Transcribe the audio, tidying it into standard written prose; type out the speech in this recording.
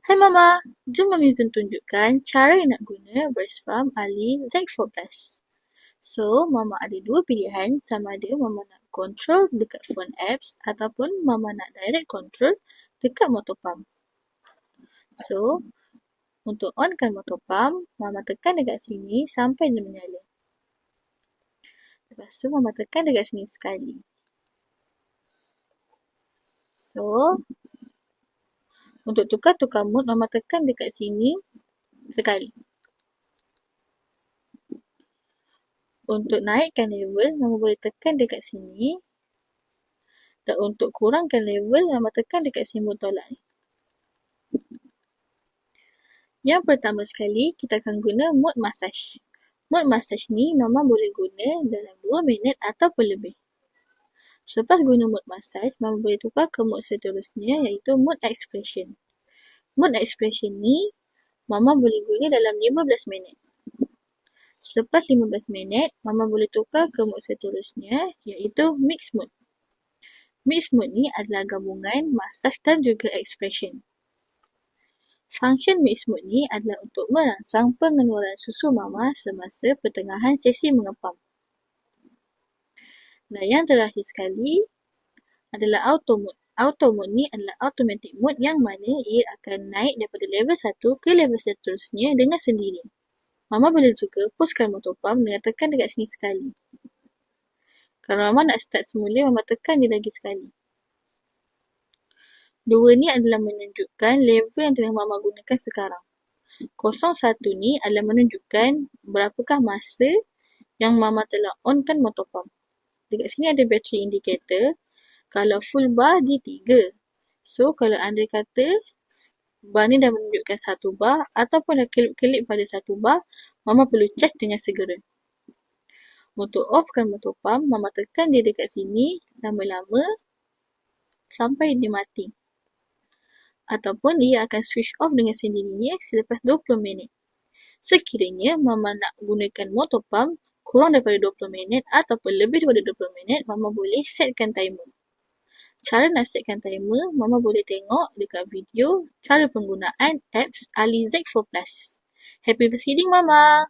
Hai Mama, jom Mami Zun tunjukkan cara nak guna Burst Farm Ali Z4 Plus. So, Mama ada dua pilihan sama ada Mama nak control dekat phone apps ataupun Mama nak direct control dekat motor pump. So, untuk onkan motor pump, Mama tekan dekat sini sampai dia menyala. Lepas tu Mama tekan dekat sini sekali. So, untuk tukar-tukar mode, Mama tekan dekat sini sekali. Untuk naikkan level, Mama boleh tekan dekat sini. Dan untuk kurangkan level, Mama tekan dekat simbol tolak ni. Yang pertama sekali, kita akan guna mode massage. Mode massage ni Mama boleh guna dalam 2 minit ataupun lebih. Selepas guna mode massage, Mama boleh tukar ke mode seterusnya iaitu mode expression. Mode expression ni Mama boleh guna dalam 15 minit. Selepas 15 minit, Mama boleh tukar ke mode seterusnya iaitu mix mode. Mix mode ni adalah gabungan massage dan juga expression. Function mix mode ni adalah untuk merangsang pengeluaran susu Mama semasa pertengahan sesi mengepam. Dan yang terakhir sekali adalah auto mode. Auto mode ni adalah automatic mode yang mana ia akan naik daripada level 1 ke level seterusnya dengan sendiri. Mama boleh juga postkan motor pump dengan tekan dekat sini sekali. Kalau Mama nak start semula, Mama tekan dia lagi sekali. Dua ni adalah menunjukkan level yang tengah Mama gunakan sekarang. 01 ni adalah menunjukkan berapakah masa yang Mama telah onkan motor pump. Dekat sini ada battery indicator. Kalau full bar, dia 3. So, kalau anda kata bar ni dah menunjukkan 1 bar ataupun dah kelip-kelip pada 1 bar, Mama perlu charge dengan segera. Untuk offkan motor pump, Mama tekan dia dekat sini lama-lama sampai dia mati. Ataupun dia akan switch off dengan sendirinya selepas 20 minit. Sekiranya Mama nak gunakan motor pump kurang daripada 20 minit ataupun lebih daripada 20 minit, Mama boleh setkan timer. Cara nak setkan timer, Mama boleh tengok dekat video cara penggunaan apps Ali Z4 Plus. Happy breastfeeding Mama!